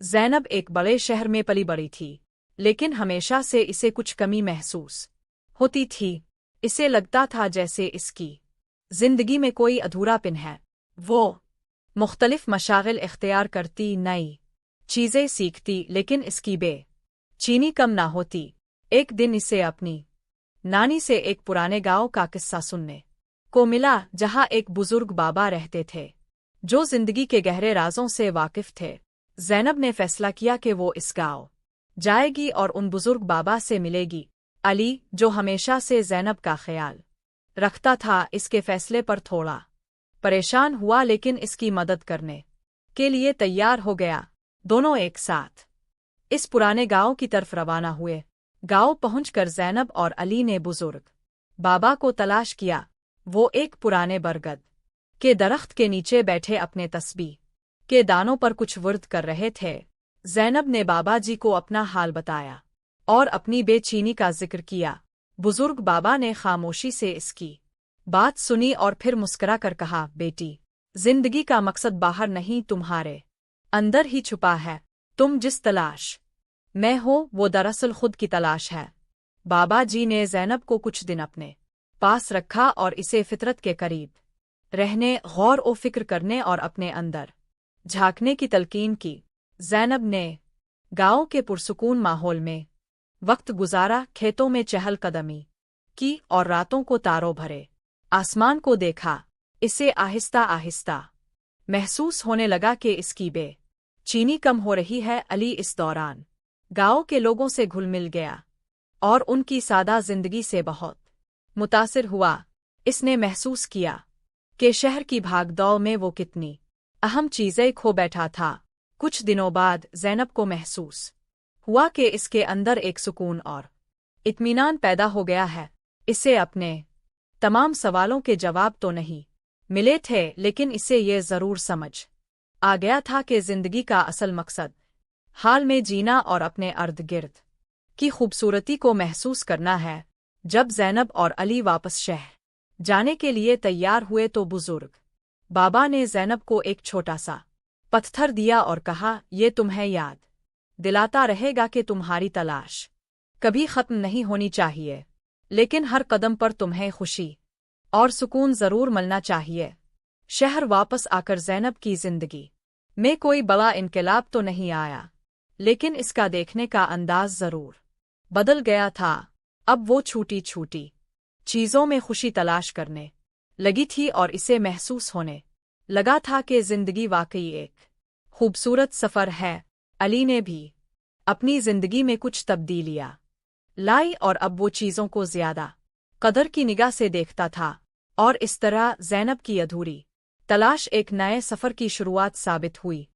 ज़ैनब एक बड़े शहर में पली बड़ी थी, लेकिन हमेशा से इसे कुछ कमी महसूस होती थी। इसे लगता था जैसे इसकी जिंदगी में कोई अधूरापन है। वो मुख्तलिफ मशागिल इख्तियार करती, नई चीज़ें सीखती, लेकिन इसकी बेचैनी कम ना होती। एक दिन इसे अपनी नानी से एक पुराने गांव का किस्सा सुनने को मिला, जहां एक बुजुर्ग बाबा रहते थे जो जिंदगी के गहरे राजों से वाकिफ थे। ज़ैनब ने फैसला किया कि वो इस गांव जाएगी और उन बुजुर्ग बाबा से मिलेगी। अली, जो हमेशा से ज़ैनब का ख्याल रखता था, इसके फैसले पर थोड़ा परेशान हुआ, लेकिन इसकी मदद करने के लिए तैयार हो गया। दोनों एक साथ इस पुराने गांव की तरफ रवाना हुए। गांव पहुंचकर ज़ैनब और अली ने बुजुर्ग बाबा को तलाश किया। वो एक पुराने बरगद के दरख्त के नीचे बैठे अपने तस्बीह के दानों पर कुछ वर्द कर रहे थे। ज़ैनब ने बाबा जी को अपना हाल बताया और अपनी बेचैनी का जिक्र किया। बुजुर्ग बाबा ने खामोशी से इसकी बात सुनी और फिर मुस्कुरा कर कहा, बेटी, जिंदगी का मकसद बाहर नहीं, तुम्हारे अंदर ही छुपा है। तुम जिस तलाश में हो, वो दरअसल खुद की तलाश है। बाबा जी ने ज़ैनब को कुछ दिन अपने पास रखा और इसे फितरत के करीब रहने, गौर ओ फिक्र करने और अपने अंदर झांकने की तलकीन की। ज़ैनब ने गांव के पुरसुकून माहौल में वक्त गुजारा, खेतों में चहल कदमी की और रातों को तारों भरे आसमान को देखा। इसे आहिस्ता आहिस्ता महसूस होने लगा कि इसकी बेचैनी कम हो रही है। अली इस दौरान गांव के लोगों से घुल मिल गया और उनकी सादा जिंदगी से बहुत मुतासिर हुआ। इसने महसूस किया कि शहर की भागदौड़ में वो कितनी अहम चीज़ें खो बैठा था। कुछ दिनों बाद ज़ैनब को महसूस हुआ कि इसके अंदर एक सुकून और इत्मीनान पैदा हो गया है। इसे अपने तमाम सवालों के जवाब तो नहीं मिले थे, लेकिन इसे ये ज़रूर समझ आ गया था कि ज़िंदगी का असल मकसद हाल में जीना और अपने अर्द गिर्द की खूबसूरती को महसूस करना है। जब ज़ैनब और अली वापस शहर जाने के लिए तैयार हुए तो बुजुर्ग बाबा ने ज़ैनब को एक छोटा सा पत्थर दिया और कहा, ये तुम्हें याद दिलाता रहेगा कि तुम्हारी तलाश कभी खत्म नहीं होनी चाहिए, लेकिन हर कदम पर तुम्हें खुशी और सुकून जरूर मिलना चाहिए। शहर वापस आकर ज़ैनब की जिंदगी में कोई बड़ा इनकलाब तो नहीं आया, लेकिन इसका देखने का अंदाज जरूर बदल गया था। अब वो छोटी छोटी चीज़ों में खुशी तलाश करने लगी थी और इसे महसूस होने लगा था कि जिंदगी वाकई एक खूबसूरत सफ़र है। अली ने भी अपनी जिंदगी में कुछ तब्दीलियां लाई और अब वो चीज़ों को ज़्यादा कदर की निगाह से देखता था, और इस तरह ज़ैनब की अधूरी तलाश एक नए सफ़र की शुरुआत साबित हुई।